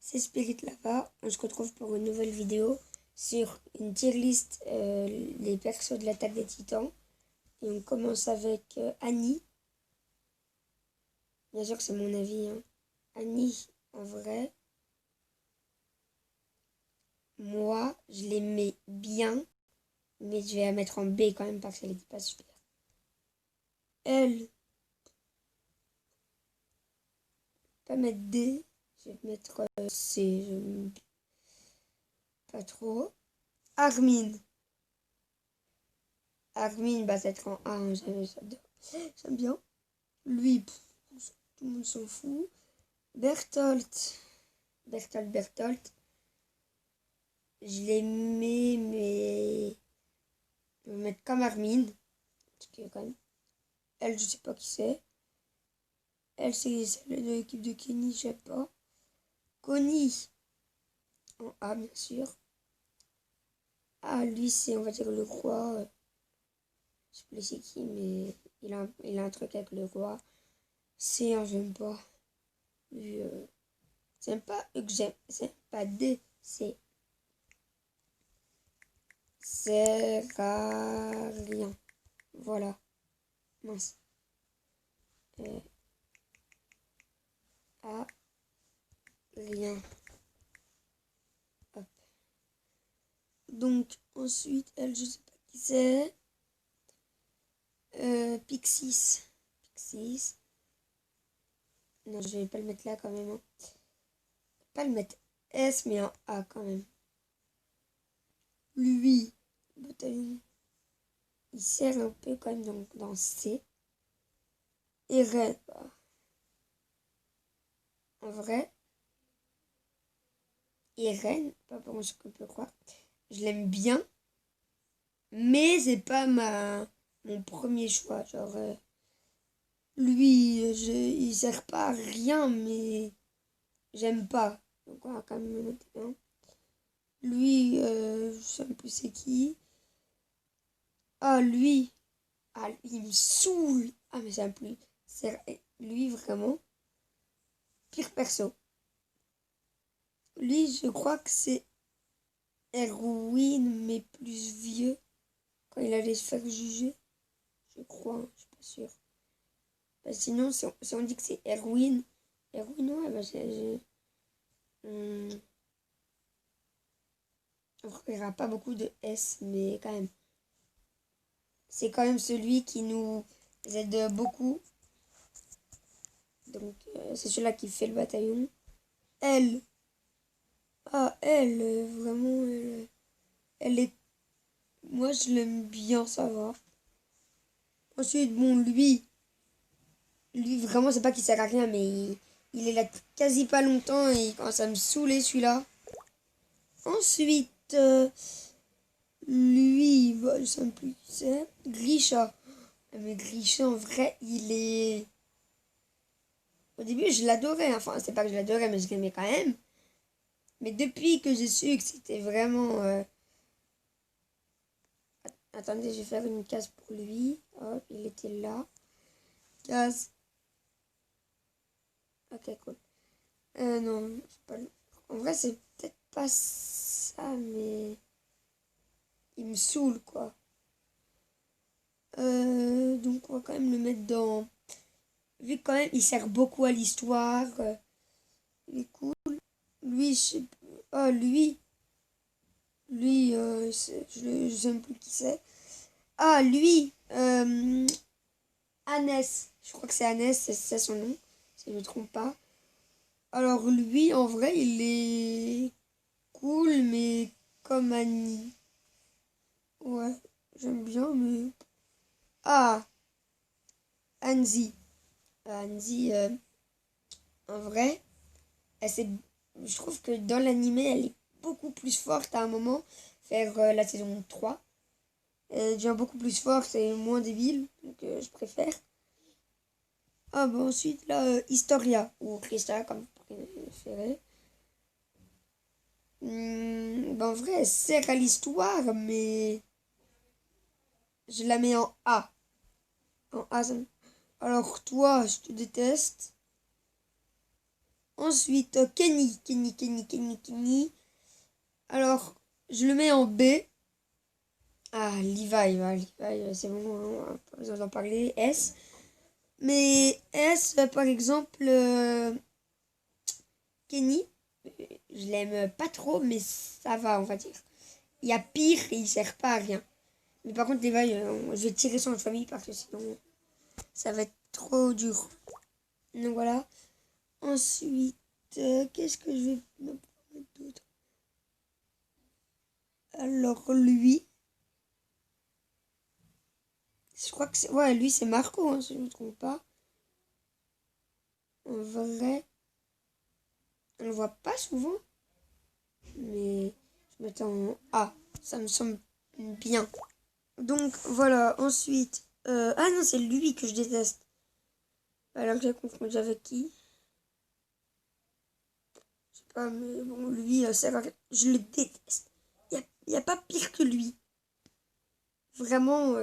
c'est Spirit Lava. On se retrouve pour une nouvelle vidéo sur une tier list les persos de l'attaque des titans. Et on commence avec Annie. Bien sûr que c'est mon avis. Annie, en vrai, moi, je l'aimais bien. Mais je vais la mettre en B quand même parce qu'elle n'était pas super. Elle, pas mettre D. Je vais mettre C. J'aime pas trop. Armin. Armin va être en A. J'adore. J'aime bien. Lui, tout le monde s'en fout. Bertholdt. Bertholdt. Je l'aimais, mais je vais mettre comme Armin. Parce que quand même. Elle, je sais pas qui c'est. Elle, c'est celle de l'équipe de Kenny, je sais pas. Connie. En A, bien sûr. Ah, lui, c'est, on va dire, le roi. Je sais plus c'est qui, mais il a un truc avec le roi. C'est un, j'aime pas. Lui, c'est pas eux que j'aime. C'est pas D, c'est rien. Voilà. Mince. Ah, rien. Hop. Donc, ensuite, elle, je sais pas qui c'est. Pixis. Pixis. Non, je vais pas le mettre là quand même. Pas le mettre S, mais en A quand même. Lui, bataillon. Il sert un peu quand même dans C. Et Ren, en vrai. Et Ren, pas pour ce qu'on peut croire. Je l'aime bien. Mais c'est pas mon premier choix. Genre, lui, il sert pas à rien, mais j'aime pas. Donc on va quand même le mettre bien. Lui, je sais plus c'est qui. Ah, lui. Ah, lui, il me saoule. Ah, mais j'aime plus. C'est lui, vraiment. Pire perso. Lui, je crois que c'est Erwin, mais plus vieux. Quand il allait se faire juger. Je crois, je suis pas sûre. Bah, sinon, si on dit que c'est Erwin. Erwin, ouais, bah on verra pas beaucoup de S, mais quand même. C'est quand même celui qui nous aide beaucoup. Donc, c'est celui-là qui fait le bataillon. Elle. Ah, elle, vraiment, elle est... Moi, je l'aime bien, ça va. Ensuite, bon, lui, vraiment, c'est pas qu'il sert à rien, mais il est là quasi pas longtemps et il commence à me saouler, celui-là. Ensuite, lui, bah, je sais plus qui c'est. Grisha. Mais Grisha, en vrai, il est... Au début, je l'adorais. Enfin, c'est pas que je l'adorais, mais je l'aimais quand même. Mais depuis que j'ai su que c'était vraiment... Attendez, je vais faire une case pour lui. Hop, il était là. Case. Ok, cool. Non, c'est pas... En vrai, c'est peut-être pas ça, mais... Il me saoule, quoi. Donc, on va quand même le mettre dans... Vu que quand même, il sert beaucoup à l'histoire. Il est cool. Lui, je sais plus. Ah, lui, je sais même plus qui c'est. Ah, lui, Annès. Je crois que c'est Annès, c'est son nom, si je ne me trompe pas. Alors lui, en vrai, il est cool, mais comme Annie. Ouais, j'aime bien, mais... Ah, Anzi. Anzi, en vrai, je trouve que dans l'animé, elle est beaucoup plus forte à un moment, vers la saison 3. Elle devient beaucoup plus forte et moins débile, donc je préfère. Ah bon, ensuite, là, Historia, ou Krista, comme vous préférez. En vrai, elle sert à l'histoire, mais je la mets en A. En A, alors toi, je te déteste. Ensuite, Kenny. Alors, je le mets en B. Ah, Levi, c'est bon, on n'a pas besoin d'en parler. S. Mais S, par exemple, Kenny, je l'aime pas trop, mais ça va, on va dire. Il y a pire et il sert pas à rien. Mais par contre, Levi, je vais tirer sur notre famille parce que sinon, ça va être trop dur. Donc voilà. Ensuite, qu'est-ce que je vais mettre d'autre? Alors, lui, je crois que c'est... Ouais, lui, c'est Marco, hein, si je ne me trompe pas. En vrai, on le voit pas souvent. Mais je mettais en A. Ça me semble bien. Donc, voilà. Ensuite... Ah non, c'est lui que je déteste. Alors, j'ai confondu avec qui? Je sais pas, mais bon, lui, je le déteste. Il y a pas pire que lui. Vraiment,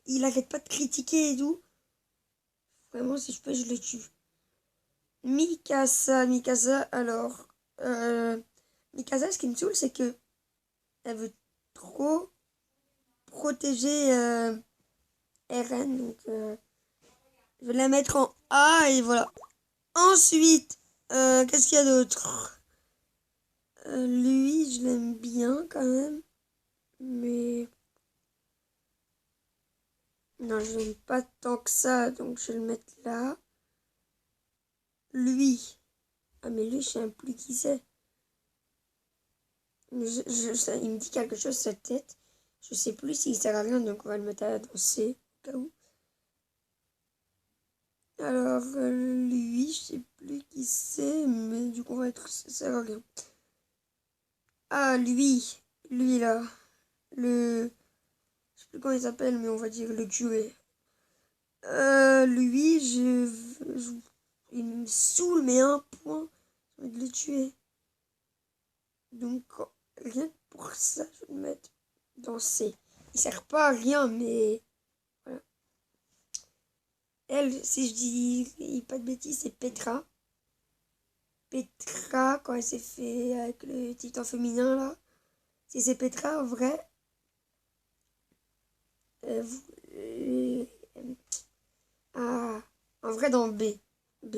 il arrête pas de critiquer et tout. Vraiment, si je peux, je le tue. Mikasa, alors... Euh, Mikasa, ce qui me saoule, c'est que elle veut trop protéger Eren. Donc, je vais la mettre en A et voilà. Ensuite, qu'est-ce qu'il y a d'autre? Lui, je l'aime bien quand même. Mais... Non, je l'aime pas tant que ça, donc je vais le mettre là. Lui. Ah, mais lui, je sais même plus qui c'est. Il me dit quelque chose, sa tête. Je sais plus s'il sert à rien, donc on va le mettre à danser, au cas où. Alors, lui, je sais plus qui c'est, mais du coup, on va être... Ça sert à rien. Ah, lui là. Le... Je sais plus comment il s'appelle, mais on va dire le QA. Lui, il me saoule, mais un point. J'ai envie de le tuer. Donc, rien que pour ça, je vais le mettre dans C. Il sert pas à rien, mais... Voilà. Elle, si je dis pas de bêtises, c'est Petra. Petra, quand elle s'est fait avec le titan féminin, là. Si c'est Petra, en vrai... ah, en vrai, dans B. B.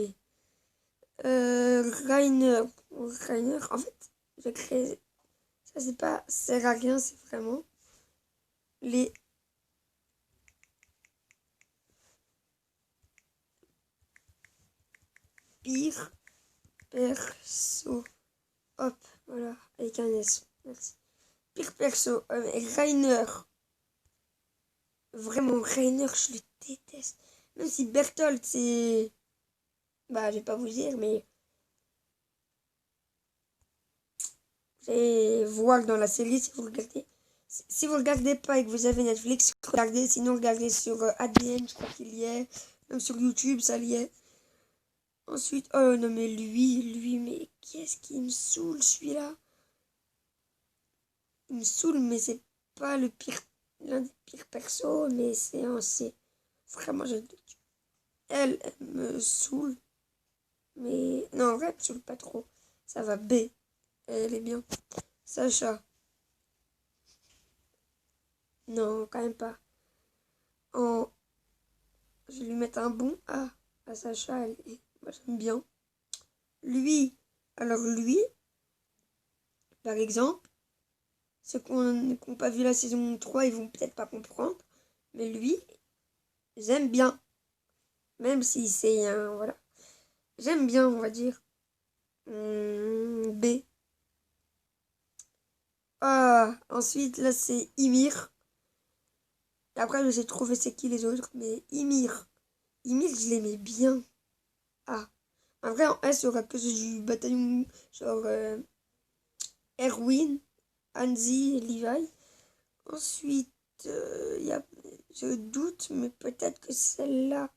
Rainer, en fait, j'ai créé... Ça, c'est pas... Ça sert à rien, c'est vraiment... Les pires persos. Hop, voilà, avec un S. Merci. Pire perso. Rainer. Vraiment, Rainer, je le déteste. Même si Berthold, c'est... Bah, je vais pas vous dire, mais... C'est voir dans la série si vous regardez. Si vous regardez pas et que vous avez Netflix, regardez. Sinon, regardez sur ADN, je crois qu'il y est. Même sur YouTube, ça y est. Ensuite, oh non, mais lui, mais qu'est-ce qui me saoule, celui-là? Il me saoule, mais c'est pas le pire, l'un des pires persos, mais c'est un C. Vraiment, elle me saoule. Mais non, en vrai, elle me saoule pas trop. Ça va B. Elle est bien. Sacha. Non, quand même pas. En... Je vais lui mettre un bon A. À Sacha, moi j'aime bien. Lui, alors lui, par exemple, ceux qui n'ont pas vu la saison 3, ils vont peut-être pas comprendre. Mais lui, j'aime bien. Même si c'est un... Voilà. J'aime bien, on va dire. B. Ah, ensuite, là, c'est Ymir. Et après, j'ai trouvé c'est qui les autres. Mais Ymir. Ymir, je l'aimais bien. Ah. En vrai, en S, il y aura que du bataillon. Genre Erwin, Hansi, Levi. Ensuite, je doute, mais peut-être que celle-là.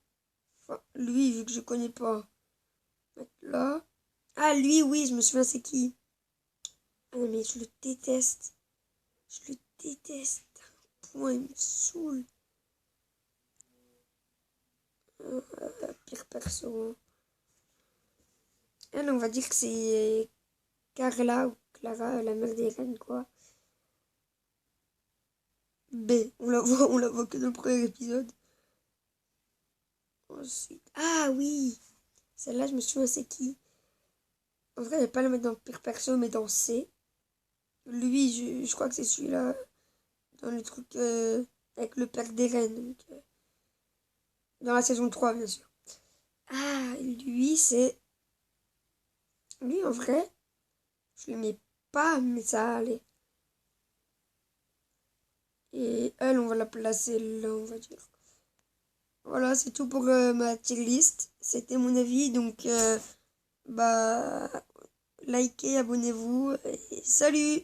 Enfin, lui, vu que je connais pas. Mettre là. Ah, lui, oui, je me souviens, c'est qui. Ah non, mais je le déteste. Je le déteste. Point, il me saoule. Pire perso. Elle, on va dire que c'est Carla ou Clara, la mère d'Eren, quoi. B, on la voit que dans le premier épisode. Ensuite, ah oui, celle-là, je me souviens, c'est qui? En vrai, je vais pas la mettre dans pire perso, mais dans C. Lui, je crois que c'est celui-là, dans le truc avec le père d'Eren, donc, dans la saison 3 bien sûr. Ah, lui, c'est... Lui, en vrai, je le mets pas, mais ça allait. Et elle, on va la placer là, on va dire. Voilà, c'est tout pour ma tier list. C'était mon avis, donc bah likez, abonnez-vous et salut!